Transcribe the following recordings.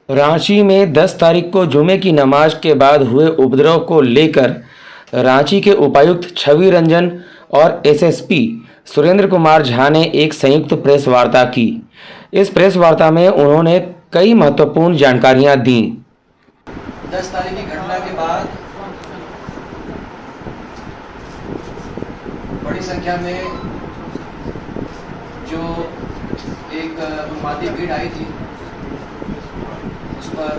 रांची में 10 तारीख को जुमे की नमाज के बाद हुए उपद्रव को लेकर रांची के उपायुक्त छवि रंजन और एसएसपी सुरेंद्र कुमार झा ने एक संयुक्त प्रेस वार्ता की। इस प्रेस वार्ता में उन्होंने कई महत्वपूर्ण जानकारियां दी। 10 तारीख की घटना के बाद बड़ी संख्या में जो एक उन्मादी भीड़ आई थी, उस पर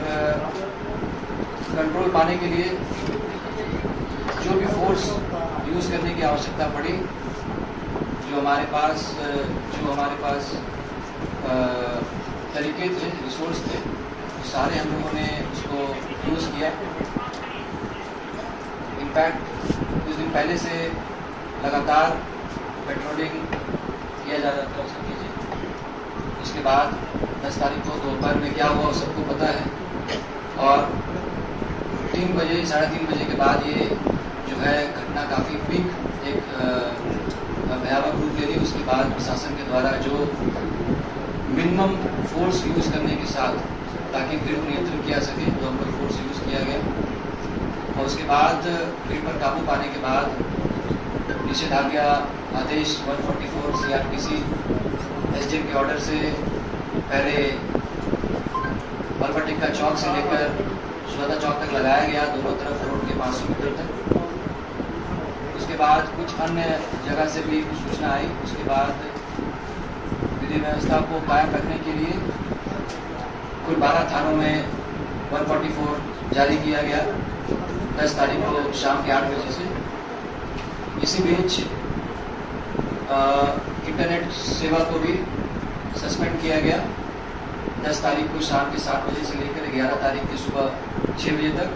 कंट्रोल पाने के लिए जो भी फोर्स यूज़ करने की आवश्यकता पड़ी, जो हमारे पास तरीके थे, रिसोर्स थे, सारे हम लोगों ने उसको यूज़ किया। इनफैक्ट कुछ दिन पहले से लगातार पेट्रोलिंग किया जा रहा था सब चीज़ें। उसके बाद 10 तारीख को दोपहर में क्या हुआ सबको पता है, और 3 बजे 3:30 बजे के बाद ये जो है घटना काफ़ी पीक एक भयावह रूप ले ली। उसके बाद प्रशासन के द्वारा जो मिनिमम फोर्स यूज़ करने के साथ ताकि भीड़ को नियंत्रण किया सके, तो हम लोग फोर्स यूज़ किया गया। और उसके बाद भीड़ पर काबू पाने के बाद निषेधाज्ञा आदेश 144 CRPC SDM के ऑर्डर से पहले बलबटिक्का चौक से लेकर सुजाता चौक तक लगाया गया, दोनों तरफ रोड के 500 मीटर तक। उसके बाद कुछ अन्य जगह से भी सूचना आई। उसके बाद विधि व्यवस्था को कायम रखने के लिए कुल 12 थानों में 144 जारी किया गया 10 तारीख को शाम के 8 बजे से। इसी बीच इंटरनेट सेवा को भी सस्पेंड किया गया 10 तारीख को शाम के 7 बजे से लेकर 11 तारीख की सुबह 6 बजे तक,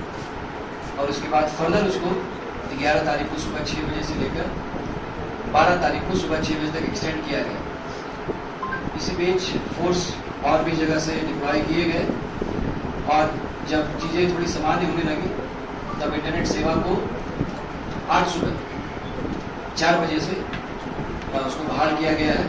और उसके बाद फर्दर उसको 11 तारीख को सुबह 6 बजे से लेकर 12 तारीख को सुबह 6 बजे तक एक्सटेंड किया गया। इसी बीच फोर्स और भी जगह से डिप्लॉय किए गए, और जब चीज़ें थोड़ी सामान्य होने लगी तब इंटरनेट सेवा को आज सुबह 4 बजे से उसको बहाल किया गया है।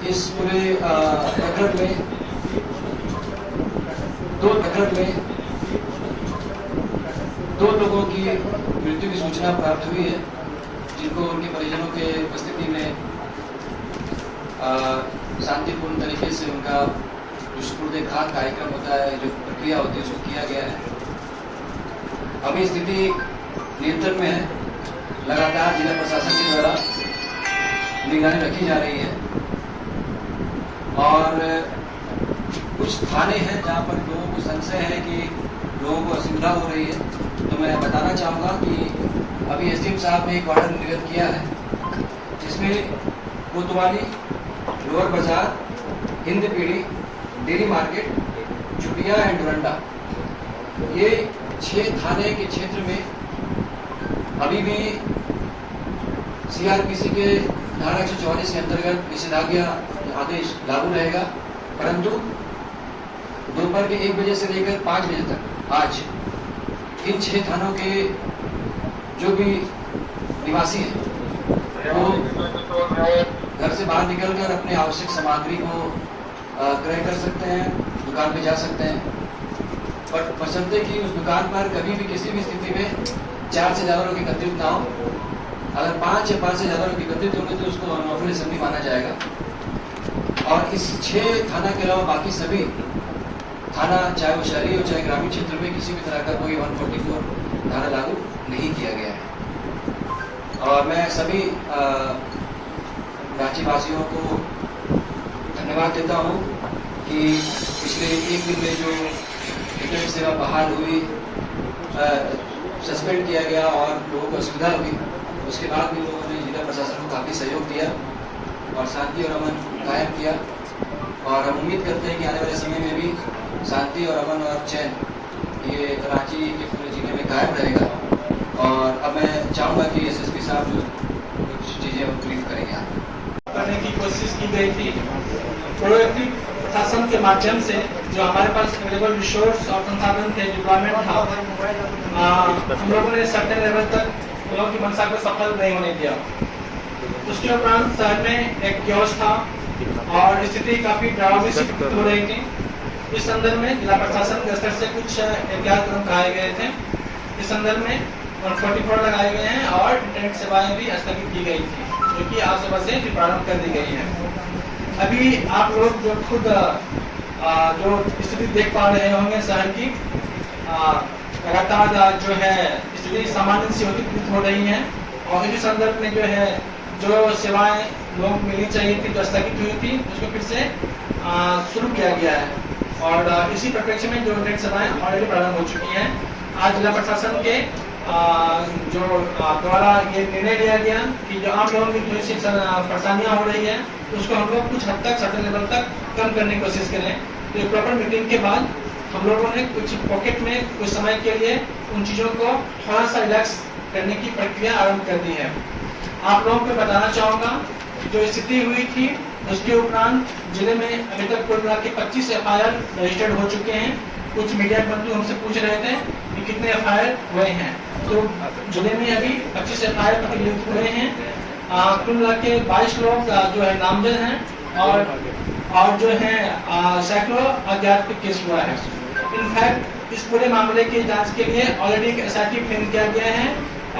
इस पूरे प्रकरण में दो लोगों की मृत्यु की सूचना प्राप्त हुई है, जिनको उनके परिजनों के उपस्थिति में शांतिपूर्ण तरीके से उनका जो सुपुर्दे खाक कार्यक्रम होता है, जो प्रक्रिया होती है, उसको किया गया है। अभी स्थिति नियंत्रण में है। लगातार जिला प्रशासन के द्वारा निगरानी रखी जा रही है, और कुछ थाने हैं जहाँ पर लोगों को संशय है कि लोगों को असुविधा हो रही है। तो मैं बताना चाहूँगा कि अभी SDM साहब ने एक ऑर्डर निर्गत किया है, जिसमें कोतवाली, लोअर बाजार, हिंद पीढ़ी, dairy market, Chutia and Doranda, ये 6 थाने के क्षेत्र में अभी भी CRPC के धारा 144 के अंतर्गत निषेधाज्ञा आदेश लागू रहेगा, परंतु दोपहर के 1 बजे से लेकर 5 बजे तक आज इन 6 थानों के जो भी निवासी हैं वो घर से बाहर निकलकर अपने आवश्यक सामग्री को क्रय कर सकते हैं, दुकान पे जा सकते हैं, पर बशर्ते कि उस दुकान पर कभी भी किसी भी स्थिति में 4 से ज़्यादा लोग एकत्रित ना हो। अगर 5 या 5 से ज़्यादा लोग एकत्रित होंगे तो उसको अनलॉफुल असेंबली माना जाएगा। और इस 6 थाना के अलावा बाकी सभी थाना, चाहे वो शहरी हो चाहे ग्रामीण क्षेत्र में, किसी भी तरह का कोई 144 धारा लागू नहीं किया गया है। और मैं सभी रांची वासियों को धन्यवाद देता हूँ कि पिछले 1 दिन में जो इंटरनेट सेवा बहाल हुई, सस्पेंड किया गया और लोगों को असुविधा हुई, उसके बाद भी लोगों ने जिला प्रशासन को काफ़ी सहयोग दिया और शांति और अमन कायम किया। और हम उम्मीद करते हैं कि आने वाले समय में भी शांति और अमन और चैन ये रांची के पूरे जिले में कायम रहेगा। और अब मैं चाहूँगा कि SSP साहब जो कुछ चीज़ें ब्रीफ करेंगे करने की कोशिश की गई थी। प्रोएक्टिव प्रशासन के माध्यम से जो हमारे पास अवेलेबल रिसोर्स और संसाधन थे, डिप्लॉयमेंट था, हम लोगों ने सर्टेन लेवल तक लोगों की मंशा को सफल नहीं होने दिया। उसके उपरांत शहर में एक कियोस्क था और स्थिति काफी डरावनी सी प्रतीत हो रही थी। इस संदर्भ में जिला प्रशासन के स्तर से कुछ एहतियात कदम उठाए गए थे। इस संदर्भ में 144 लगाए गए हैं और इंटरनेट सेवाएं भी स्थगित की गई थी, जो कि आज सुबह से प्रारंभ कर दी गई है। अभी आप लोग जो खुद जो स्थिति देख पा रहे होंगे शहर की, लगातार जो है स्थिति सामान्य सी होती हो रही है और इसी संदर्भ में जो है जो सेवाएं लोगों को मिलनी चाहिए थी, जो स्थगित हुई थी, उसको फिर से शुरू किया गया है और इसी परिप्रेक्ष्य में जो इंटरनेट सेवाएं ऑलरेडी प्रारंभ हो चुकी हैं। आज जिला प्रशासन के जो द्वारा ये निर्णय लिया गया कि जो आम लोगों की थोड़ी सी परेशानियां हो रही है उसको हम लोग कुछ हद तक सर्टेन लेवल तक कम करने की कोशिश करें। तो एक प्रॉपर मीटिंग के बाद हम लोगों ने कुछ पॉकेट में कुछ समय के लिए उन चीज़ों को थोड़ा सा रिलैक्स करने की प्रक्रिया आरंभ कर दी है। आप लोगों को बताना चाहूँगा जो स्थिति हुई थी उसके उपरांत जिले में अभी तक कुल मिला के 25 FIR रजिस्टर्ड हो चुके हैं। कुछ मीडिया बंधु हमसे पूछ रहे थे कि कितने FIR हुए हैं, तो जिले में अभी 25 FIR प्रतिबंधित हुए हैं। कुल मिला के 22 लोग जो है नामजद हैं और जो है सैकड़ों अज्ञात पे केस हुआ है। इनफैक्ट इस पूरे मामले की जांच के लिए ऑलरेडी एक SIT फ्रेम किया गया है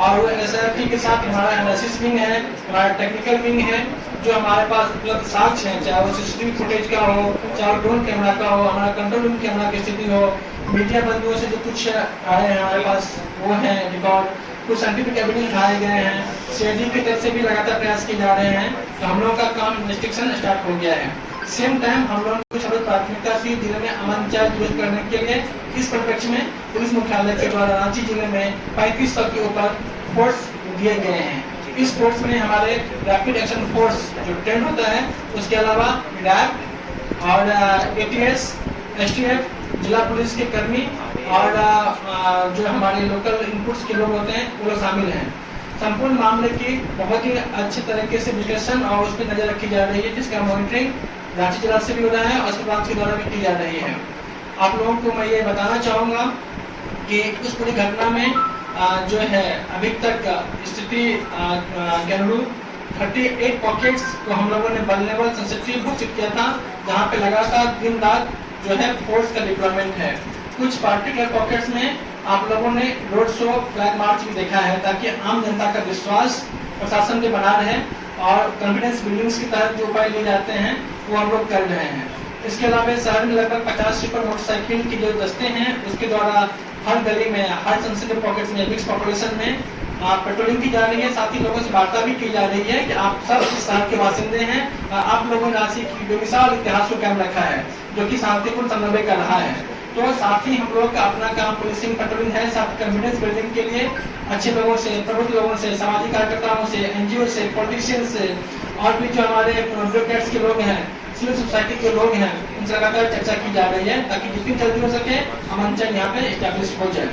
और SIT के साथ हमारा एनालिसिस विंग है, हमारा टेक्निकल विंग है, जो हमारे पास उपलब्ध साक्ष्य हैं, चाहे वो CCTV फुटेज का हो, चाहे ड्रोन कैमरा का हो, हमारा कंट्रोल रूम कैमरा की स्थिति हो, मीडिया बंधुओं से जो कुछ आए हैं हमारे पास वो है रिकॉर्ड, कुछ साइंटिफिक एविडेंस उठाए गए हैं, CID की तरफ से भी लगातार प्रयास किए जा रहे हैं। तो हम लोगों का काम इन्वेस्टिगेशन स्टार्ट हो गया है। सेम टाइम हम लोगों को सबसे प्राथमिकता थी जिले में अमन चाहे दुरुस्त करने के लिए इस परिप्रेक्ष्य में पुलिस मुख्यालय के द्वारा रांची जिले में 3500 के ऊपर फोर्स दिए गए हैं। इस फोर्स में हमारे रैपिड एक्शन फोर्स जो ट्रेंड होता है, उसके अलावा रैप और ATS, STF, जिला पुलिस के कर्मी और जो हमारे लोकल इनपुट्स के लोग होते हैं वो लोग शामिल हैं। संपूर्ण मामले की बहुत ही अच्छे तरीके से विश्लेषण और उस पर नजर रखी जा रही है, जिसका मॉनिटरिंग रांची जिला से भी हो रहा है और उसके ब्रांच के द्वारा भी की जा रही है। आप लोगों को मैं ये बताना चाहूँगा कि इस पूरी घटना में जो है अभी तक स्थिति के अनुरूप 38 पॉकेट्स को हम लोगों ने वल्नरेबल सेंसिटिव घोषित किया था, जहाँ पे लगातार दिन रात जो है फोर्स का डिप्लॉयमेंट है। कुछ पार्टिकुलर पॉकेट्स में आप लोगों ने रोड शो, फ्लैग मार्च भी देखा है, ताकि आम जनता का विश्वास प्रशासन पे बना रहे और कॉन्फिडेंस बिल्डिंग्स के तहत जो उपाय लिए जाते हैं वो हम लोग कर रहे हैं। इसके अलावा शहर में लगभग 50 सुपर मोटरसाइकिल की जो दस्ते हैं उसके द्वारा हर गली में, हर सेंसिटिव पॉकेट्स में, मिक्स पॉपुलेशन में पेट्रोलिंग की जा रही है। साथ ही लोगों से वार्ता भी की जा रही है कि आप सब इस शहर के बासिंदे हैं, आप लोगों ने रांची की बेमिसाल इतिहास को कायम रखा है, जो कि शांतिपूर्ण समन्वय कर रहा है। तो साथ ही हम लोग का अपना काम पुलिसिंग, पेट्रोलिंग है, साथ कॉन्फिडेंस बिल्डिंग के लिए अच्छे लोगों से, प्रबुद्ध लोगों से, सामाजिक कार्यकर्ताओं से, NGO से, पॉलिटिशियन से और भी जो हमारे ब्यूरोक्रेट्स के लोग हैं, सिविल सोसाइटी के लोग हैं, उनसे लगातार चर्चा की जा रही है ताकि जितनी जल्दी हो सके अमन चैन यहाँ पे एस्टैब्लिश हो जाए।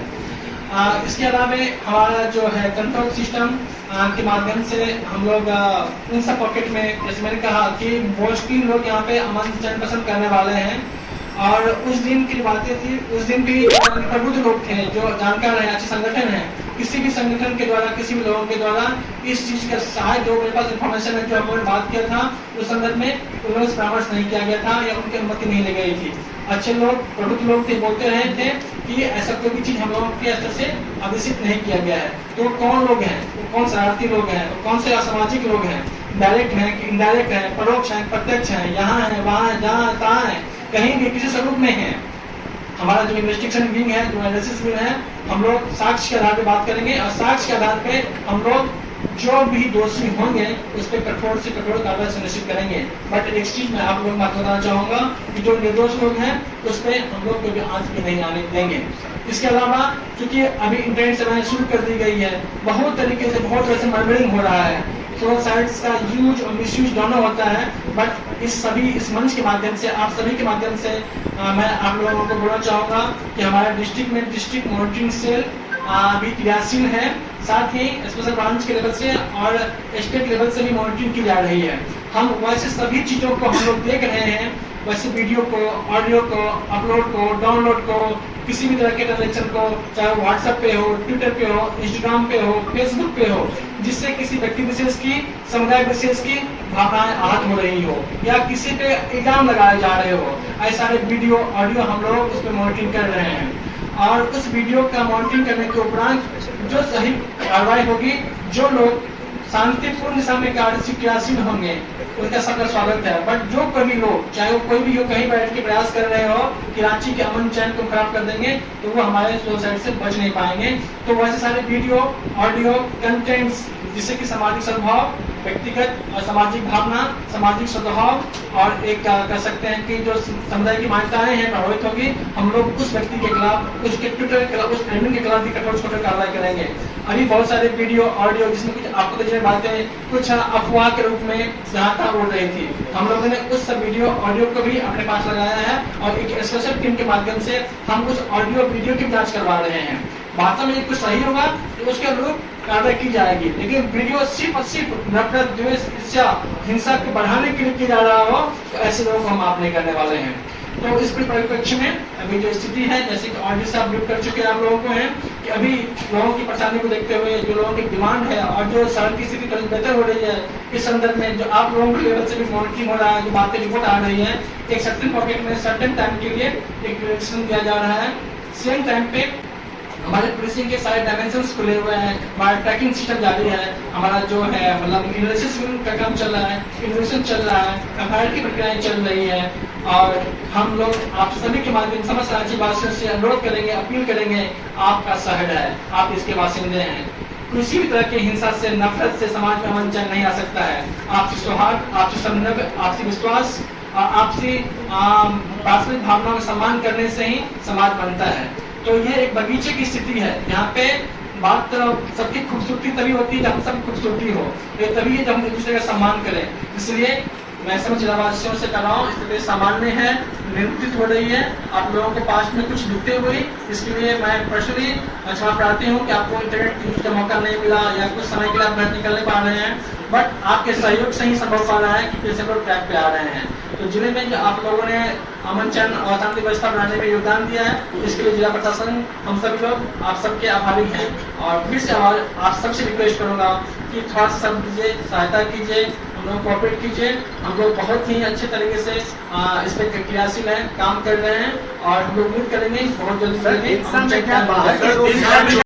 इसके अलावा हमारा जो है कंट्रोल सिस्टम के माध्यम से हम लोग इन सब पॉकेट में, जैसे मैंने कहा कि मोस्टली लोग यहाँ पे अमन चैन पसंद करने वाले हैं और उस दिन की बातें थी, उस दिन भी प्रबुद्ध लोग थे जो जानकार हैं, अच्छे संगठन हैं, किसी भी संगठन के द्वारा, किसी भी लोगों के द्वारा इस चीज का सहायता, जो मेरे पास इन्फॉर्मेशन है, जो हम लोगों ने बात किया था उस संदर्भ में उन्होंने परामर्श नहीं किया गया था या उनकी अनुमति नहीं ली गई थी। अच्छे लोग, प्रबुद्ध लोग थे, बोलते रहे थे कि ऐसा कोई भी चीज हम लोगों के स्तर से आदेशित नहीं किया गया है। तो कौन लोग हैं, कौन शरारती लोग हैं, कौन से असामाजिक लोग हैं, डायरेक्ट हैं कि इनडायरेक्ट हैं, परोक्ष हैं, प्रत्यक्ष हैं, यहाँ है, वहाँ है, जहाँ तहाँ है, कहीं भी किसी स्वरूप में है। हमारा जो इन्वेस्टिगेशन विंग है, जो एनालिसिस विंग है, हम लोग साक्ष्य के आधार पे बात करेंगे और साक्ष्य के आधार पे हम लोग जो भी दोषी होंगे उस पर कठोर से कठोर कार्रवाई सुनिश्चित करेंगे। बट एक चीज मैं आप लोग बात बताना चाहूंगा कि जो निर्दोष लोग हैं उस पर हम लोग कोई भी आंच भी नहीं आने देंगे। इसके अलावा चूंकि अभी इंटरनेट सेवाएं शुरू कर दी गई है, बहुत तरीके से, बहुत तरह से मॉनिटरिंग हो रहा है, तो साइट्स का यूज और मिसयूज दोनों होता है। बट इस मंच के माध्यम से, आप सभी के माध्यम से मैं आप लोगों को बोलना चाहूंगा कि हमारे डिस्ट्रिक्ट में डिस्ट्रिक्ट मॉनिटरिंग सेल भी क्रियाशील है, साथ ही स्पेशल ब्रांच के लेवल से और स्टेट लेवल से भी मॉनिटरिंग की जा रही है। हम वैसे सभी चीजों को हम लोग देख रहे हैं, वैसे वीडियो को, ऑडियो को, अपलोड को, डाउनलोड को, किसी भी तरह के ट्रांजेक्शन को, चाहे वो व्हाट्सएप पे हो, ट्विटर पे हो, इंस्टाग्राम पे हो, फेसबुक पे हो, जिससे किसी व्यक्ति विशेष की, समुदाय विशेष की भावनाएं आहत हो रही हो या किसी पे इल्जाम लगाए जा रहे हो, ऐसे सारे वीडियो ऑडियो हम लोग उस पर मॉनिटरिंग कर रहे हैं। और उस वीडियो का मॉनिटरिंग करने के उपरांत जो सही कार्रवाई होगी, जो लोग शांतिपूर्ण दिशा में क्रियाशील होंगे, उनका सबका स्वागत है। बट जो कभी लोग, चाहे वो कोई भी हो, कहीं बैठ के प्रयास कर रहे हो कि रांची के अमन चैन को खराब कर देंगे, तो वो हमारे सोसाइटी से बच नहीं पाएंगे। तो वैसे सारे वीडियो ऑडियो कंटेंट्स जिससे कि सामाजिक सद्भाव, व्यक्तिगत और सामाजिक भावना, सामाजिक सद्भाव और एक कह सकते हैं कि जो समुदाय की मान्यताएं हैं प्रभावित होगी, हम लोग उस व्यक्ति के खिलाफ, उसके ट्विटर के खिलाफ, उस ट्रेंडिंग के खिलाफ भी कठोर से कठोर कार्रवाई करेंगे। अभी बहुत सारे वीडियो ऑडियो जिसमें कुछ आपको तो बातें कुछ अफवाह के रूप में जहाँ तहाँ उड़ रही थी, हम लोगों ने उस सब वीडियो ऑडियो को भी अपने पास लगाया है और एक स्पेशल टीम के माध्यम से हम उस ऑडियो वीडियो की जांच करवा रहे हैं। वास्तव में कुछ सही होगा तो उसके अनुरूप कार्रवाई की जाएगी, लेकिन वीडियो सिर्फ और सिर्फ नफरत, द्वेष, ईर्ष्या, हिंसा को बढ़ाने के लिए किया जा रहा हो, तो ऐसे लोगों को हम आप नहीं करने वाले हैं। तो इस परिप्रेक्ष्य में अभी जो स्थिति है, जैसे कि ऑडियो से आप ब्रीफ कर चुके हैं आप लोगों को, है कि अभी लोगों की परेशानी को देखते हुए जो लोगों की डिमांड है और जो सड़क की स्थिति थोड़ी बेहतर हो रही है, इस संदर्भ में जो आप लोगों के लेवल से भी मॉनिटरिंग हो रहा है, जो बातें रिपोर्ट आ रही है, एक सर्टेन पॉकेट में सर्टेन टाइम के लिए एक रिलेक्सेशन दिया जा रहा है। सेम टाइम पे हमारे पुलिसिंग के सारे डायमेंशंस खुले हुए हैं, हमारा ट्रैकिंग सिस्टम जारी है, हमारा जो है मतलब इन्वेस्टिगेशन का काम चल रहा है, इन्वेस्टिगेशन चल रहा है, एफआईआर की प्रक्रियाएं चल रही है और हम लोग आप सभी के माध्यम समस्त राज्यवासियों से अनुरोध करेंगे, अपील करेंगे, आपका शहर है, आप इसके बासिंदे हैं, किसी भी तरह की हिंसा से, नफरत से समाज में अमन चैन नहीं आ सकता है। आपसी सौहार्द, आपसी समन्वय, आपसी विश्वास और आपसी पारस्परिक भावनाओं का सम्मान करने से ही समाज बनता है। तो ये एक बगीचे की स्थिति है, यहाँ पे बात सबकी खूबसूरती तभी होती है जब सब खूबसूरती हो, ये तभी है जब हम एक दूसरे का सम्मान करें। इसलिए मैं समझ जिलावासियों से कर रहा हूँ, स्थिति सामान्य है, नियंत्रित हो रही है। आप लोगों को पास में कुछ दिखते हुए, इसके लिए मैं पर्सनली क्षमा प्रार्थी हूँ कि आपको इंटरनेट यूज का मौका नहीं मिला या कुछ समय के लिए आप घर निकल नहीं पा रहे हैं, बट आपके सहयोग से ही संभव पा रहा है कि फिर से लोग ट्रैक पे आ रहे हैं। तो जिले में जो आप लोगों ने अमन चैन और शांति व्यवस्था बनाने में योगदान दिया है, इसके लिए जिला प्रशासन, हम सभी लोग आप सबके आभारी हैं। और फिर से आप सबसे रिक्वेस्ट करूंगा कि थोड़ा सा सब दीजिए, सहायता कीजिए, हम लोग कोऑपरेट कीजिए। हम लोग बहुत ही अच्छे तरीके से इस पर क्रियाशील हैं, काम कर रहे हैं और हम लोग उम्मीद करेंगे बहुत जल्दी